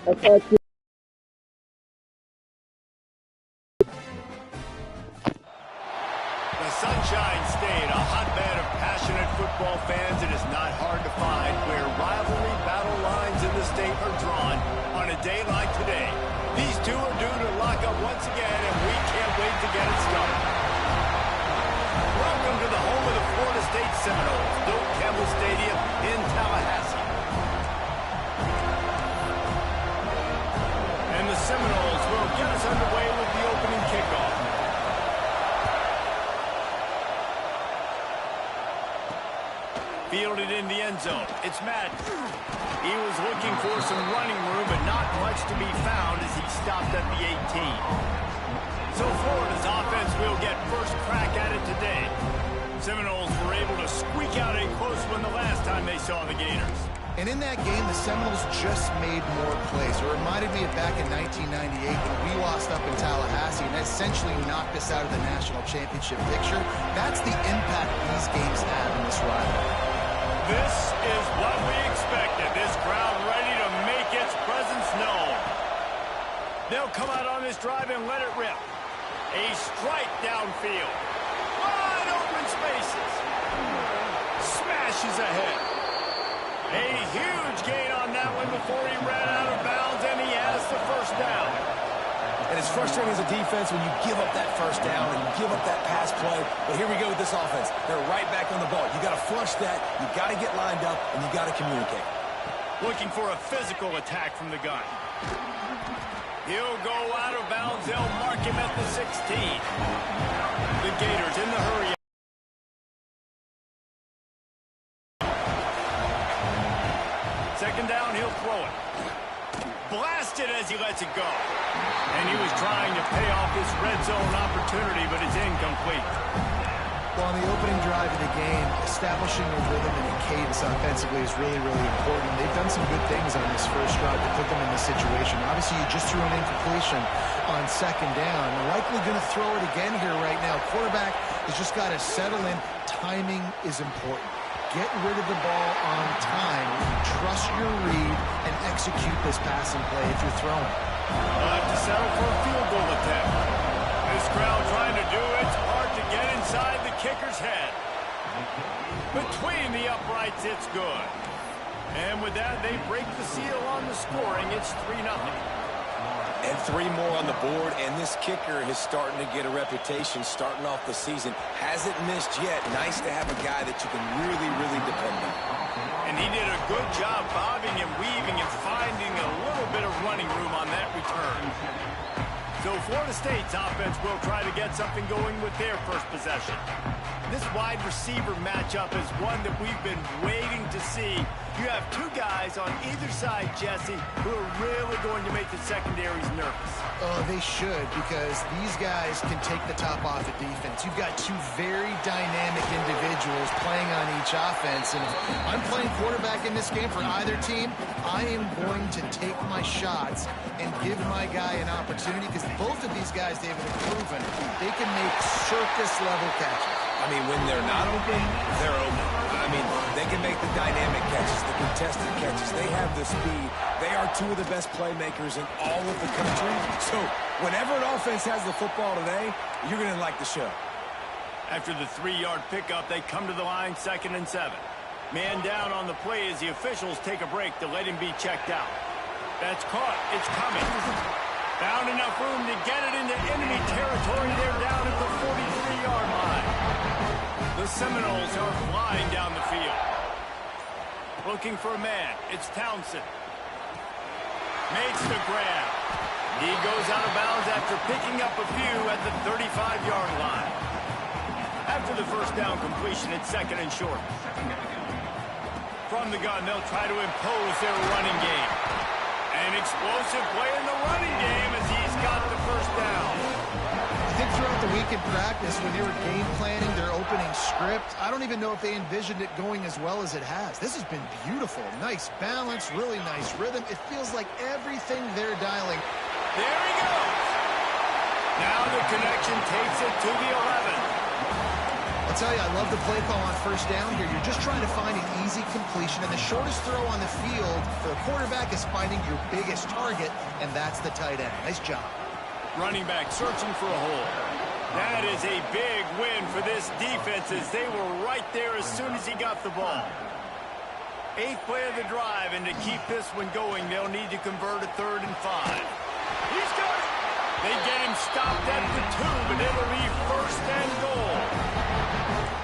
The Sunshine State, a hotbed of passionate football fans. It is not hard to find where rivalry battle lines in the state are drawn on a day like today. These two are due to lock up once again, and we can't wait to get it started. Welcome to the home of the Florida State Seminoles, Bill Campbell Stadium in Tallahassee. And the Seminoles will get us underway with the opening kickoff. Fielded in the end zone. It's Madden. He was looking for some running room, but not much to be found as he stopped at the 18. So Florida's offense will get first crack at it today. Seminoles were able to squeak out a close one the last time they saw the Gators. And in that game, the Seminoles just made more plays. It reminded me of back in 1998 when we lost up in Tallahassee and essentially knocked us out of the national championship picture. That's the impact these games have in this rivalry. This is what we expected. This crowd ready to make its presence known. They'll come out on this drive and let it rip. A strike downfield. Wide open spaces. Smashes ahead. A huge gain on that one before he ran out of bounds, and he has the first down. And it's frustrating as a defense when you give up that first down and you give up that pass play. But here we go with this offense. They're right back on the ball. You got to flush that. You got to get lined up, and you got to communicate. Looking for a physical attack from the gun. He'll go out of bounds. They'll mark him at the 16. The Gators in the hurry. Second down, he'll throw it. Blasted as he lets it go. And he was trying to pay off this red zone opportunity, but it's incomplete. Well, on the opening drive of the game, establishing a rhythm and a cadence offensively is really, really important. They've done some good things on this first drive to put them in this situation. Obviously, you just threw an incompletion on second down. Likely going to throw it again here right now. Quarterback has just got to settle in. Timing is important. Get rid of the ball on time. Trust your read and execute this passing play if you're throwing. They'll have to settle for a field goal attempt. This crowd trying to do it's hard to get inside the kicker's head. Between the uprights, it's good. And with that, they break the seal on the scoring. It's 3-0. And 3 more on the board, and this kicker is starting to get a reputation starting off the season. Hasn't missed yet. Nice to have a guy that you can really, really depend on. And he did a good job bobbing and weaving and finding a little bit of running room on that return. So Florida State's offense will try to get something going with their first possession. This wide receiver matchup is one that we've been waiting to see. You have two guys on either side, Jesse, who are really going to make the secondaries nervous. Oh, they should, because these guys can take the top off the defense. You've got two very dynamic individuals playing on each offense, and if I'm playing quarterback in this game for either team, I am going to take my shots and give my guy an opportunity, because both of these guys, David, have proven they can make circus-level catches. I mean, when they're not open, they're open. I mean, they can make the dynamic catches, the contested catches. They have the speed. They are two of the best playmakers in all of the country. So whenever an offense has the football today, you're going to like the show. After the 3-yard pickup, they come to the line 2nd and 7. Man down on the play as the officials take a break to let him be checked out. That's caught. It's coming. Found enough room to get it into enemy territory. They're down at the 43-yard line. The Seminoles are flying down the field. Looking for a man. It's Townsend. Makes the grab. He goes out of bounds after picking up a few at the 35-yard line. After the first down completion, it's 2nd and short. From the gun, they'll try to impose their running game. An explosive play in the running game as he's got the first down. I think throughout the week in practice, when they were game planning their opening script, I don't even know if they envisioned it going as well as it has. This has been beautiful. Nice balance, really nice rhythm. It feels like everything they're dialing. There he goes. Now the connection takes it to the 11. Let's tell you, I love the play call on first down here. You're just trying to find an easy completion, and the shortest throw on the field for a quarterback is finding your biggest target, and that's the tight end. Nice job. Running back searching for a hole. That is a big win for this defense as they were right there as soon as he got the ball. 8th play of the drive, and to keep this one going, they'll need to convert a 3rd and 5. He's got it! They get him stopped at the 2, but it'll be 1st and goal.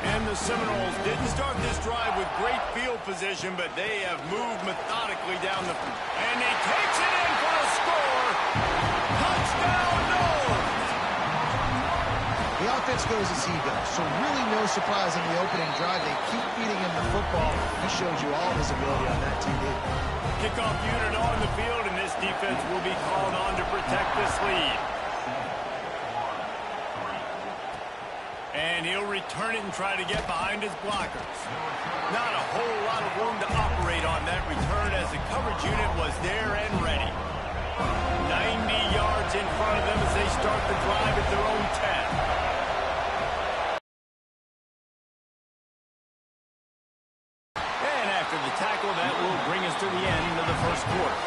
And the Seminoles didn't start this drive with great field position, but they have moved methodically down the field. And he takes it in for a score. Touchdown, Noles! The offense goes as he goes, so really no surprise in the opening drive. They keep feeding him the football. He shows you all his ability on that TV. Kickoff unit on the field, and this defense will be called on to protect this lead. And he'll return it and try to get behind his blockers. Not a whole lot of room to operate on that return as the coverage unit was there and ready. 90 yards in front of them as they start the drive at their own 10. After the tackle, that will bring us to the end of the first quarter.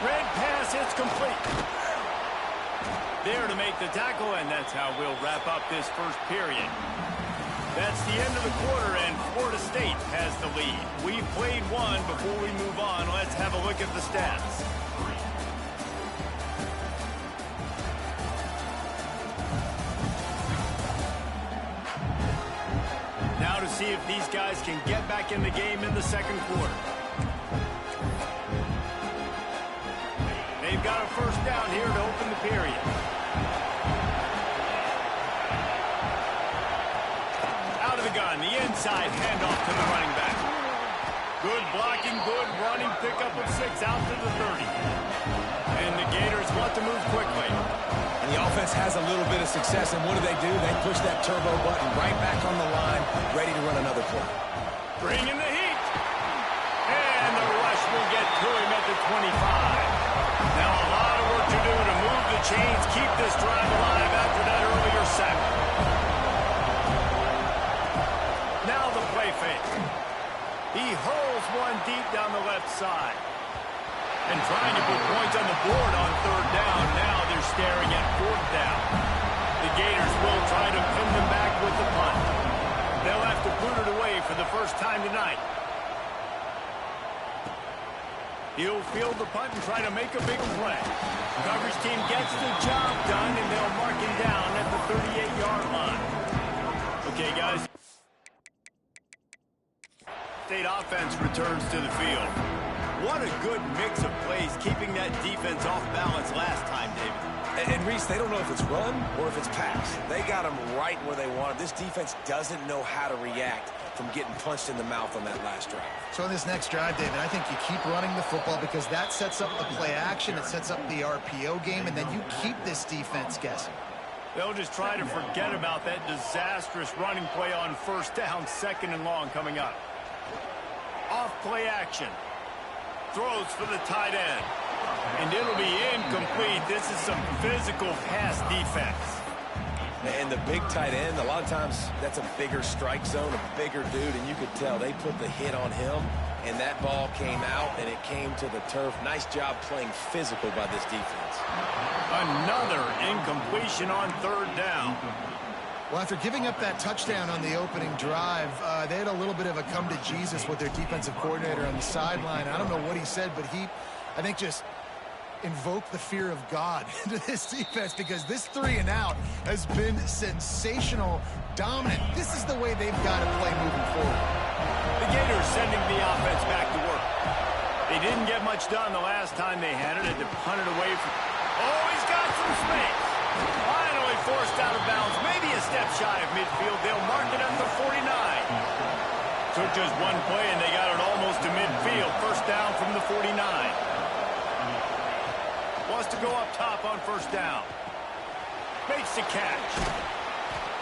Red pass, it's complete. There to make the tackle, and that's how we'll wrap up this first period. That's the end of the quarter, and Florida State has the lead. We've played one. Before we move on, let's have a look at the stats. Now to see if these guys can get back in the game in the second quarter. They've got a first down here to open the period. Out of the gun, the inside handoff to the running back. Good blocking, good running, pickup of 6 out to the 30. And the Gators want to move quickly. And the offense has a little bit of success, and what do? They push that turbo button right back on the line, ready to run another play. Bring in the heat. And the rush will get to him at the 25. Now a lot of work to do to move the chains, keep this drive alive after that earlier sack. Now the play fake. He hurls one deep down the left side. And trying to put points on the board on 3rd down. Now they're staring at 4th down. The Gators will try to pin them back with the punt. They'll have to put it away for the first time tonight. He'll field the punt and try to make a big play. Coverage team gets the job done, and they'll mark him down at the 38-yard line. Okay, guys. State offense returns to the field. What a good mix of plays, keeping that defense off balance last time, David. And Reese, they don't know if it's run or if it's pass. They got them right where they want them. This defense doesn't know how to react from getting punched in the mouth on that last drive. So in this next drive, David, I think you keep running the football because that sets up the play action, it sets up the RPO game, and then you keep this defense guessing. They'll just try to forget about that disastrous running play on first down, 2nd and long coming up. Off play action. Throws for the tight end. And it'll be incomplete. This is some physical pass defense. And the big tight end, a lot of times that's a bigger strike zone, a bigger dude, and you could tell they put the hit on him, and that ball came out, and it came to the turf. Nice job playing physical by this defense. Another incompletion on 3rd down. Well, after giving up that touchdown on the opening drive, they had a little bit of a come to Jesus with their defensive coordinator on the sideline. I don't know what he said, but he, I think, just invoked the fear of God into this defense because this 3-and-out has been sensational, dominant. This is the way they've got to play moving forward. The Gators sending the offense back to work. They didn't get much done the last time they had it. They punted away from... Oh, he's got some space. Finally forced out of bounds. Maybe a step shy of midfield. They'll mark it at the 49. Took just one play, and they got it almost to midfield. First down from the 49. Wants to go up top on first down. Makes the catch.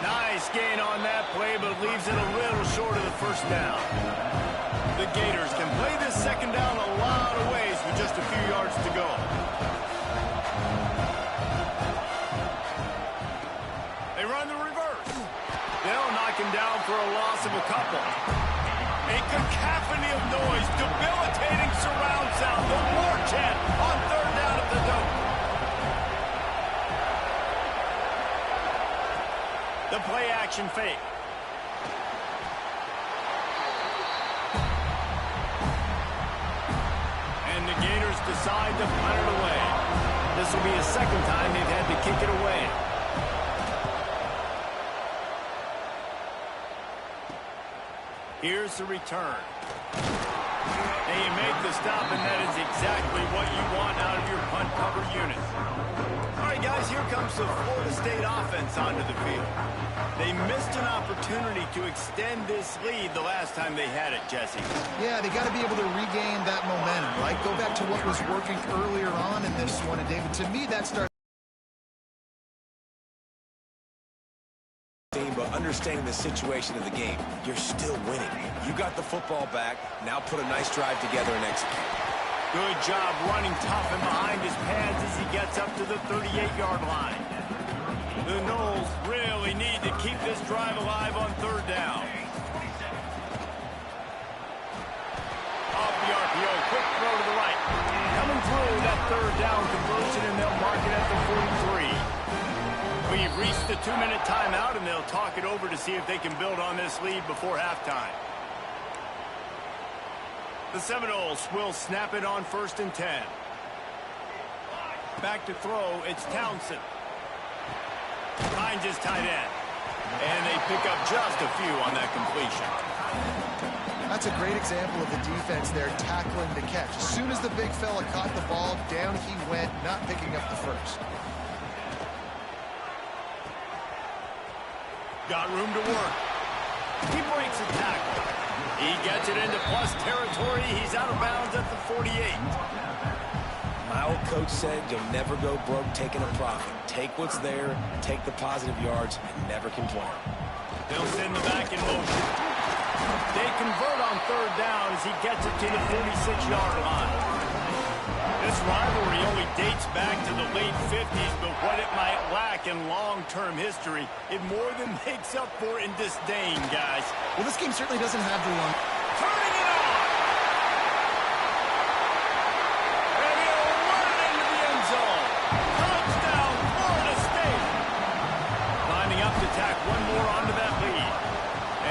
Nice gain on that play, but leaves it a little short of the first down. The Gators can play this second down a lot of ways with just a few yards to go. They run the reverse. They'll knock him down for a loss of a couple. A cacophony of noise, debilitating surround sound, the war chant on third down at the Dome. The play action fake. And the Gators decide to punt it away. This will be the second time they've had to kick it away. Here's the return. And you make the stop, and that is exactly what you want out of your punt cover unit. All right, guys, here comes the Florida State offense onto the field. They missed an opportunity to extend this lead the last time they had it, Jesse. Yeah, they got to be able to regain that momentum, right? Go back to what was working earlier on in this one. And, David, to me, that starts. But understanding the situation of the game, you're still winning. You got the football back. Now put a nice drive together and execute. Good job running tough and behind his pads as he gets up to the 38-yard line. The Noles really need to keep this drive alive on third down. Off the RPO, quick throw to the right. Coming through that third down conversion, and they'll mark it at the 43. We've reached the 2-minute timeout, and they'll talk it over to see if they can build on this lead before halftime. The Seminoles will snap it on 1st and 10. Back to throw, it's Townsend. Finds his tight end. And they pick up just a few on that completion. That's a great example of the defense there tackling the catch. As soon as the big fella caught the ball, down he went, not picking up the first. Got room to work. He breaks a tackle. He gets it into plus territory. He's out of bounds at the 48. My old coach said you'll never go broke taking a profit. Take what's there, take the positive yards, and never complain. They'll send the back in motion. They convert on third down as he gets it to the 46-yard line. This rivalry only dates back to the late 50s, but what it might lack in long-term history, it more than makes up for in disdain, guys. Well, this game certainly doesn't have the long. Turning it on! And he'll run it into the end zone. Touchdown, Florida State! Lining up to tack one more onto that lead.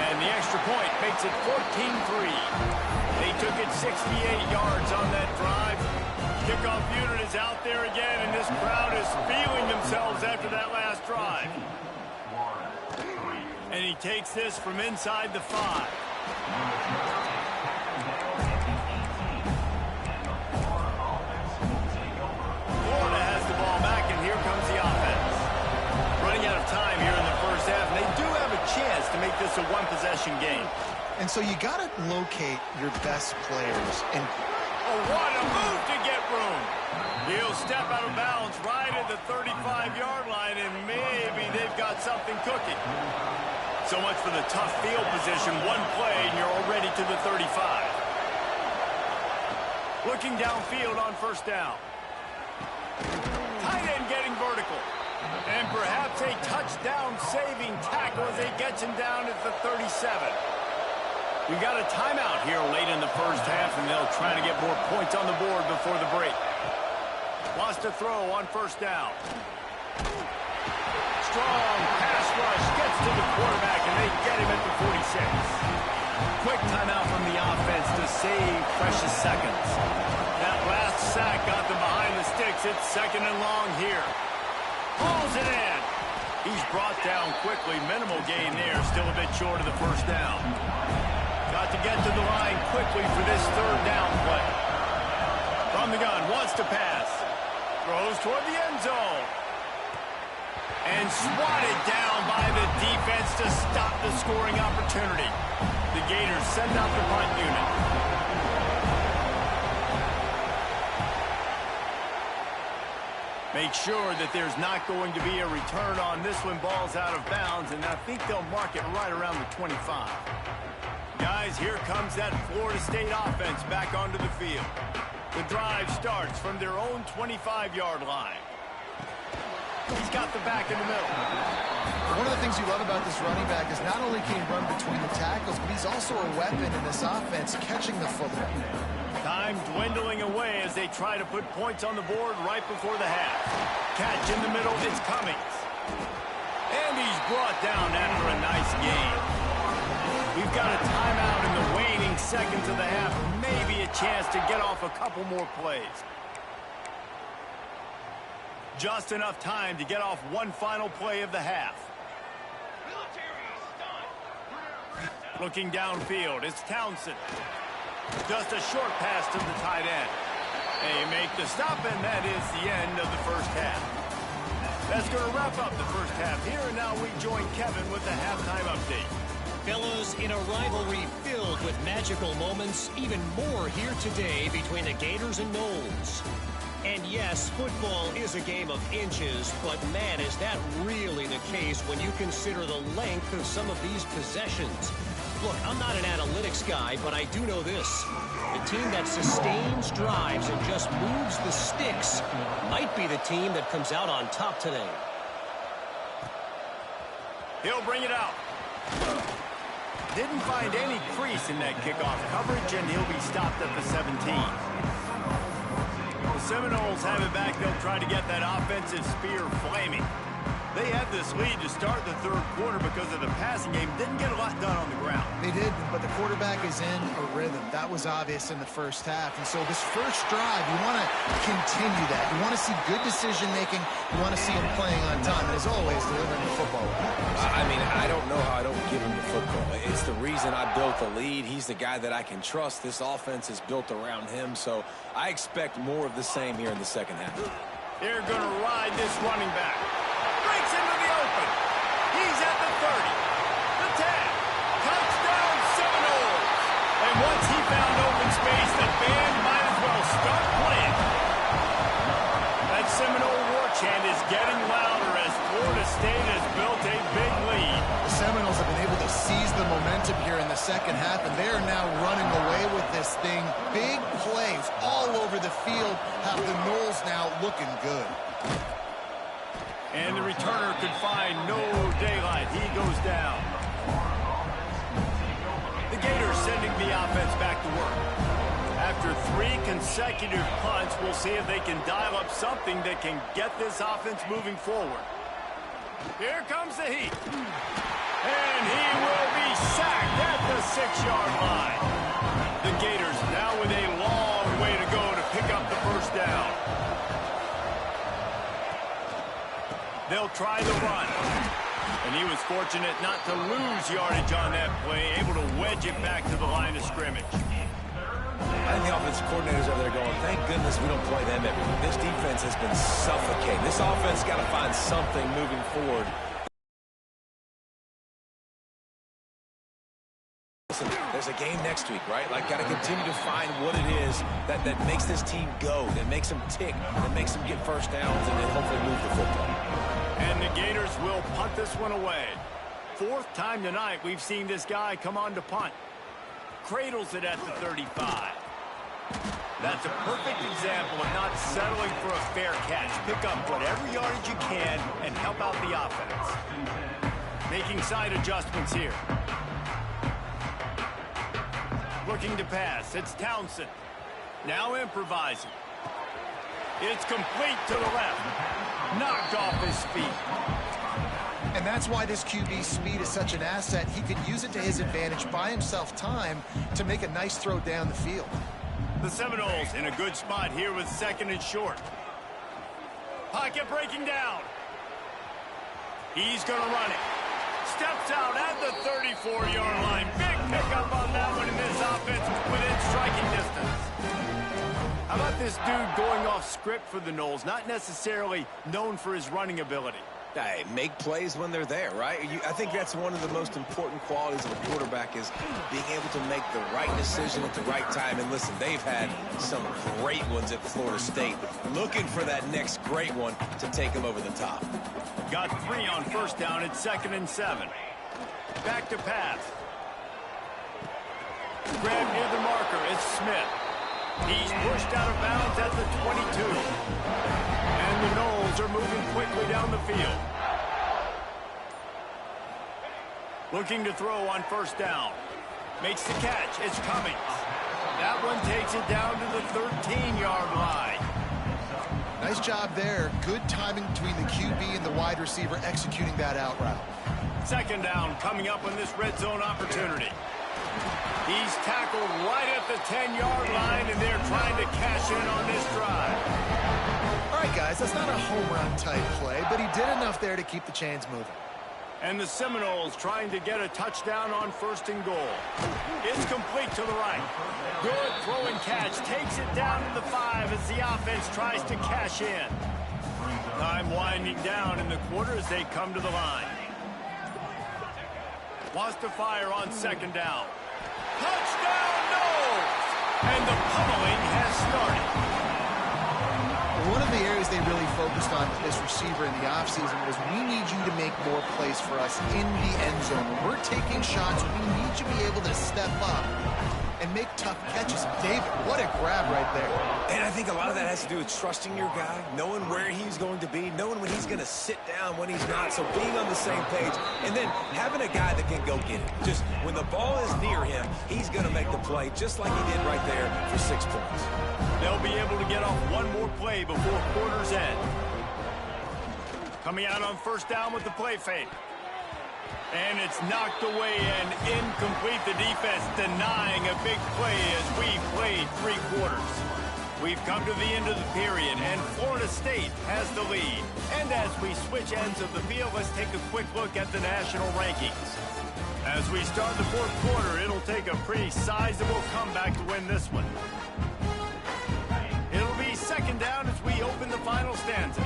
And the extra point makes it 14-3. They took it 68 yards on that drive. Kickoff unit is out there again, and this crowd is feeling themselves after that last drive. And he takes this from inside the 5. Florida has the ball back, and here comes the offense. Running out of time here in the first half, and they do have a chance to make this a one-possession game. And so you got to locate your best players. And oh, what a move to get room. He'll step out of bounds right at the 35-yard line, and maybe they've got something cooking. So much for the tough field position. One play, and you're already to the 35. Looking downfield on first down. Tight end getting vertical. And perhaps a touchdown-saving tackle as he gets him down at the 37. We got a timeout here late in the first half, and they'll try to get more points on the board before the break. Lost a throw on first down. Strong pass rush gets to the quarterback, and they get him at the 46. Quick timeout from the offense to save precious seconds. That last sack got them behind the sticks. It's second and long here. Pulls it in. He's brought down quickly. Minimal gain there. Still a bit short of the first down. Got to get to the line quickly for this third down play. From the gun, wants to pass. Throws toward the end zone. And swatted down by the defense to stop the scoring opportunity. The Gators send out the punt unit. Make sure that there's not going to be a return on this when ball's out of bounds, and I think they'll mark it right around the 25. Guys, here comes that Florida State offense back onto the field. The drive starts from their own 25-yard line. He's got the back in the middle. One of the things you love about this running back is not only can he run between the tackles, but he's also a weapon in this offense, catching the football. Time dwindling away as they try to put points on the board right before the half. Catch in the middle, it's Cummings. And he's brought down after a nice gain. We've got a timeout in the waning seconds of the half. Maybe a chance to get off a couple more plays. Just enough time to get off one final play of the half. Looking downfield, it's Townsend. Just a short pass to the tight end. They make the stop, and that is the end of the first half. That's going to wrap up the first half here, and now we join Kevin with the halftime update. Fellows, in a rivalry filled with magical moments, even more here today between the Gators and Noles. And yes, football is a game of inches, but man, is that really the case when you consider the length of some of these possessions. Look, I'm not an analytics guy, but I do know this. The team that sustains drives and just moves the sticks might be the team that comes out on top today. He'll bring it out. Didn't find any crease in that kickoff coverage, and he'll be stopped at the 17. The Seminoles have it back. They'll try to get that offensive spear flaming. They had this lead to start the third quarter because of the passing game. Didn't get a lot done on the ground. They did, but the quarterback is in a rhythm. That was obvious in the first half. And so this first drive, you want to continue that. You want to see good decision-making. You want to see him playing on time. And as always, delivering the football. I mean, I don't know how I don't give him the football. It's the reason I built the lead. He's the guy that I can trust. This offense is built around him. So I expect more of the same here in the second half. They're going to ride this running back. Breaks into the open. He's at the 30. The 10. Touchdown Seminoles. And once he found open space, the band might as well start playing. That Seminole war chant is getting louder as Florida State has built a big lead. The Seminoles have been able to seize the momentum here in the second half, and they are now running away with this thing. Big plays all over the field have the Noles now looking good. And the returner could find no daylight. He goes down. The Gators sending the offense back to work. After 3 consecutive punts, we'll see if they can dial up something that can get this offense moving forward. Here comes the heat. And he will be sacked at the 6-yard line. The Gators now with a long way to go to pick up the first down. They'll try the run. And he was fortunate not to lose yardage on that play, able to wedge it back to the line of scrimmage. I think the offensive coordinators over there going, thank goodness we don't play them every week. This defense has been suffocating. This offense got to find something moving forward. Listen, there's a game next week, right? Like, got to continue to find what it is that makes this team go, that makes them tick, that makes them get first downs, and then hopefully move the football. And the Gators will punt this one away. 4th time tonight we've seen this guy come on to punt. Cradles it at the 35. That's a perfect example of not settling for a fair catch. Pick up whatever yardage you can and help out the offense. Making side adjustments here. Looking to pass. It's Townsend. Now improvising. It's complete to the left. Knocked off his feet. And that's why this QB speed is such an asset. He could use it to his advantage, buy himself time to make a nice throw down the field. The Seminoles in a good spot here with 2nd and short. Pocket breaking down. He's going to run it. Steps out at the 34-yard line. Big pickup on that one, in this offense within striking distance. How about this dude going off script for the Noles? Not necessarily known for his running ability. Hey, make plays when they're there, right? I think that's one of the most important qualities of a quarterback is being able to make the right decision at the right time. And listen, they've had some great ones at Florida State. Looking for that next great one to take them over the top. Got 3 on first down. It's 2nd and 7. Back to pass. Grab near the marker. It's Smith. He's pushed out of bounds at the 22. And the Noles are moving quickly down the field. Looking to throw on first down. Makes the catch. It's Cummings. That one takes it down to the 13-yard line. Nice job there. Good timing between the QB and the wide receiver executing that out route. Second down coming up on this red zone opportunity. He's tackled right at the 10-yard line, and they're trying to cash in on this drive. All right, guys, that's not a home run type play, but he did enough there to keep the chains moving. And the Seminoles trying to get a touchdown on first and goal. It's complete to the right. Good throw and catch. Takes it down to the 5 as the offense tries to cash in. Time winding down in the quarter as they come to the line. Wants to fire on second down. Touchdown, Noles! And the pummeling has started. One of the areas they really focused on with this receiver in the offseason was we need you to make more plays for us in the end zone. When we're taking shots, we need you to be able to step up and make tough catches. David, what a grab right there. And I think a lot of that has to do with trusting your guy, knowing where he's going to be, knowing when he's going to sit down, when he's not. So being on the same page, and then having a guy that can go get it. Just when the ball is near him, he's going to make the play just like he did right there for 6 points. They'll be able to get off one more play before quarter's end. Coming out on first down with the play fake. And it's knocked away and incomplete. The defense denying a big play as we played 3 quarters. We've come to the end of the period, and Florida State has the lead. And as we switch ends of the field, let's take a quick look at the national rankings. As we start the fourth quarter, it'll take a pretty sizable comeback to win this one. It'll be second down as we open the final stanza.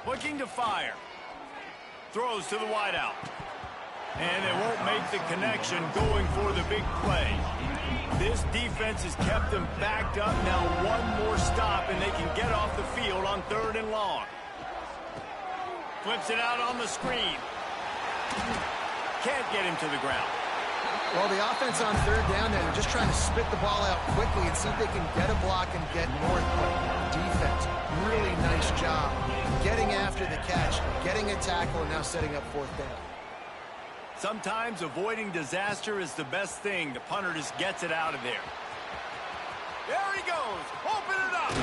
Looking to fire. Throws to the wideout. And they won't make the connection going for the big play. This defense has kept them backed up. Now one more stop and they can get off the field on third and long. Flips it out on the screen. Can't get him to the ground. Well, the offense on third down there, they're just trying to spit the ball out quickly and see if they can get a block and get north. But defense, really nice job getting after the catch, getting a tackle, and now setting up fourth down. Sometimes avoiding disaster is the best thing. The punter just gets it out of there. There he goes. Open it up.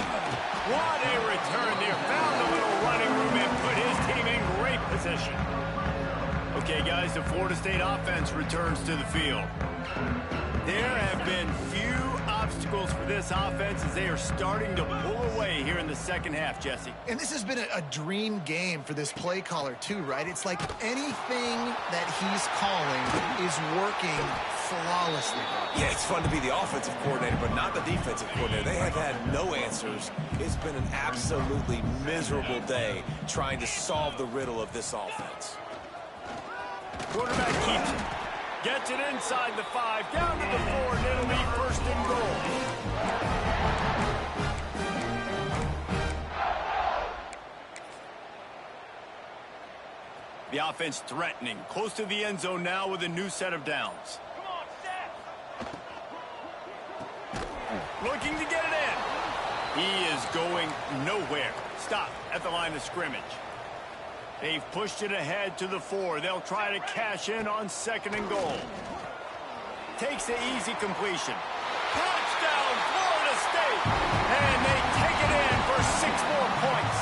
What a return there. Found a little running room and put his team in great position. Okay, guys, the Florida State offense returns to the field. There have been few obstacles for this offense as they are starting to pull away here in the second half, Jesse. And this has been a dream game for this play caller, too, right? It's like anything that he's calling is working flawlessly. Yeah, it's fun to be the offensive coordinator, but not the defensive coordinator. They have had no answers. It's been an absolutely miserable day trying to solve the riddle of this offense. Quarterback keeps it. Gets it inside the 5, down to the 4, and it'll be first and goal. The offense threatening, close to the end zone now with a new set of downs. Looking to get it in. He is going nowhere. Stop at the line of scrimmage. They've pushed it ahead to the 4. They'll try to cash in on second and goal. Takes the easy completion. Touchdown, Florida State! And they take it in for 6 more points.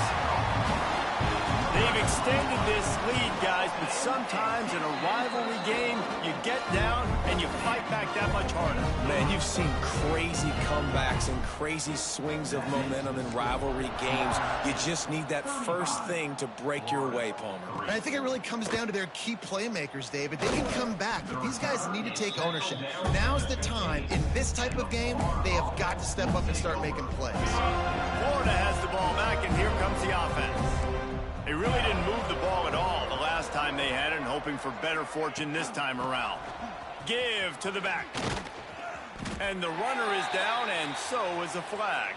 They've extended this lead, guys, but sometimes in a rivalry game, you get down and you fight back that much harder. Man, you've seen crazy comebacks and crazy swings of momentum in rivalry games. You just need that first thing to break your way, Palmer. And I think it really comes down to their key playmakers, David. They can come back, but these guys need to take ownership. Now's the time. In this type of game, they have got to step up and start making plays. Florida has the ball back, and here comes the offense. They really didn't move the ball at all the last time they had it, and hoping for better fortune this time around. Give to the back. And the runner is down, and so is a flag.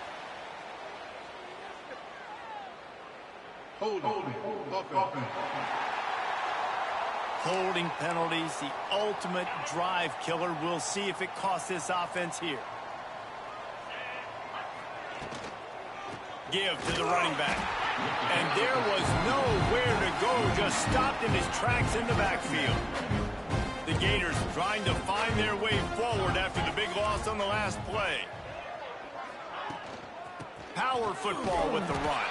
Holding penalties, the ultimate drive killer. We'll see if it costs this offense here. Give to the running back. And there was nowhere to go, just stopped in his tracks in the backfield. The Gators trying to find their way forward after the big loss on the last play. Power football with the run.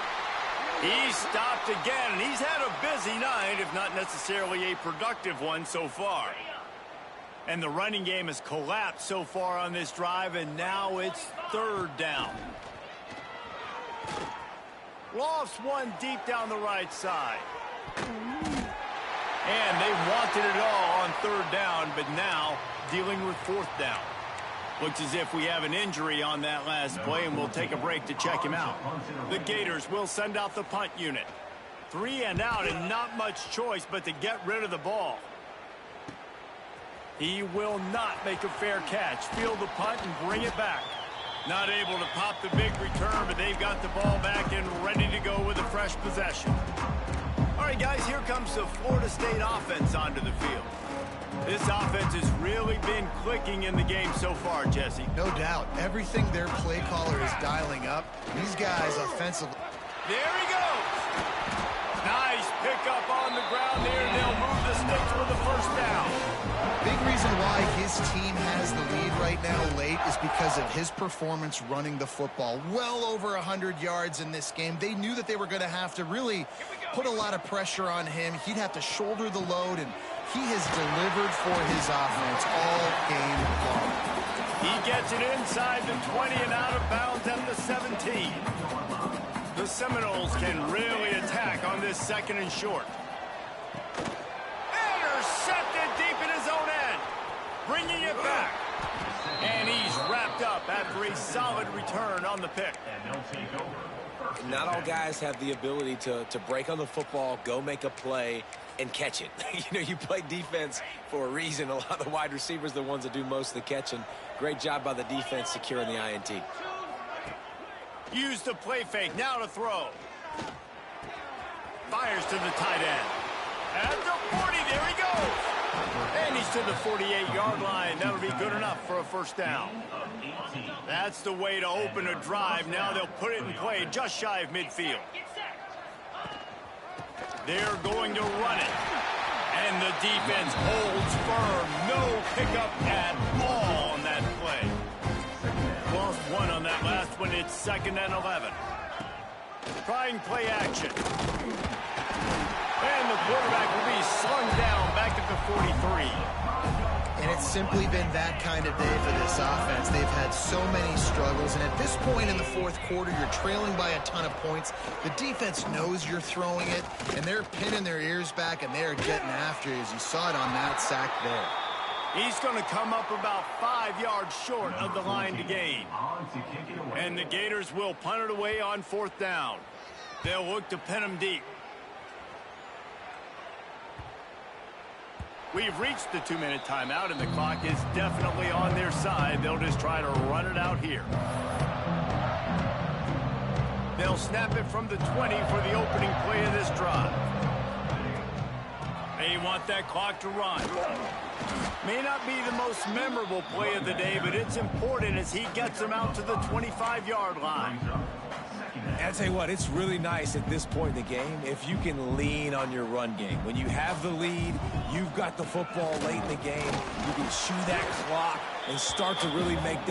He stopped again, and he's had a busy night, if not necessarily a productive one so far. And the running game has collapsed so far on this drive, and now it's third down. Lofts one deep down the right side. And they wanted it all on third down, but now dealing with fourth down. Looks as if we have an injury on that last play, and we'll take a break to check him out. The Gators will send out the punt unit. 3 and out, and not much choice but to get rid of the ball. He will not make a fair catch. Field the punt and bring it back. Not able to pop the big return, but they've got the ball back and ready to go with a fresh possession. All right, guys, here comes the Florida State offense onto the field. This offense has really been clicking in the game so far, Jesse. No doubt. Everything their play caller is dialing up. These guys offensively. There he goes. Nice pickup on the ground there. They'll move the sticks with the first down. Big reason why his team has the lead right now late is because of his performance running the football. Well over 100 yards in this game. They knew that they were going to have to really put a lot of pressure on him. He'd have to shoulder the load, and he has delivered for his offense all game long. He gets it inside the 20 and out of bounds at the 17. The Seminoles can really attack on this second and short. Intercepted deep in his own end. Bringing it back. And he's wrapped up after a solid return on the pick. Not all guys have the ability to break on the football, go make a play, and catch it. You play defense for a reason. A lot of the wide receivers are the ones that do most of the catching. Great job by the defense securing the INT. Use the play fake. Now to throw. Fires to the tight end. At the 40, there he goes. And he's to the 48-yard line. That'll be good enough for a first down. That's the way to open a drive. Now they'll put it in play just shy of midfield. They're going to run it. And the defense holds firm. No pickup at all on that play. Lost one on that last one. It's 2nd and 11. Trying play action. And the quarterback will be slung down back at the 43. And it's simply been that kind of day for this offense. They've had so many struggles, and at this point in the fourth quarter, you're trailing by a ton of points. The defense knows you're throwing it, and they're pinning their ears back, and they're getting after you, as you saw it on that sack there. He's going to come up about 5 yards short of the line to gain. And the Gators will punt it away on 4th down. They'll look to pin him deep. We've reached the 2-minute timeout, and the clock is definitely on their side. They'll just try to run it out here. They'll snap it from the 20 for the opening play of this drive. They want that clock to run. May not be the most memorable play of the day, but it's important as he gets them out to the 25-yard line. I'll tell you what, it's really nice at this point in the game if you can lean on your run game. When you have the lead, you've got the football late in the game, you can chew that clock and start to really make that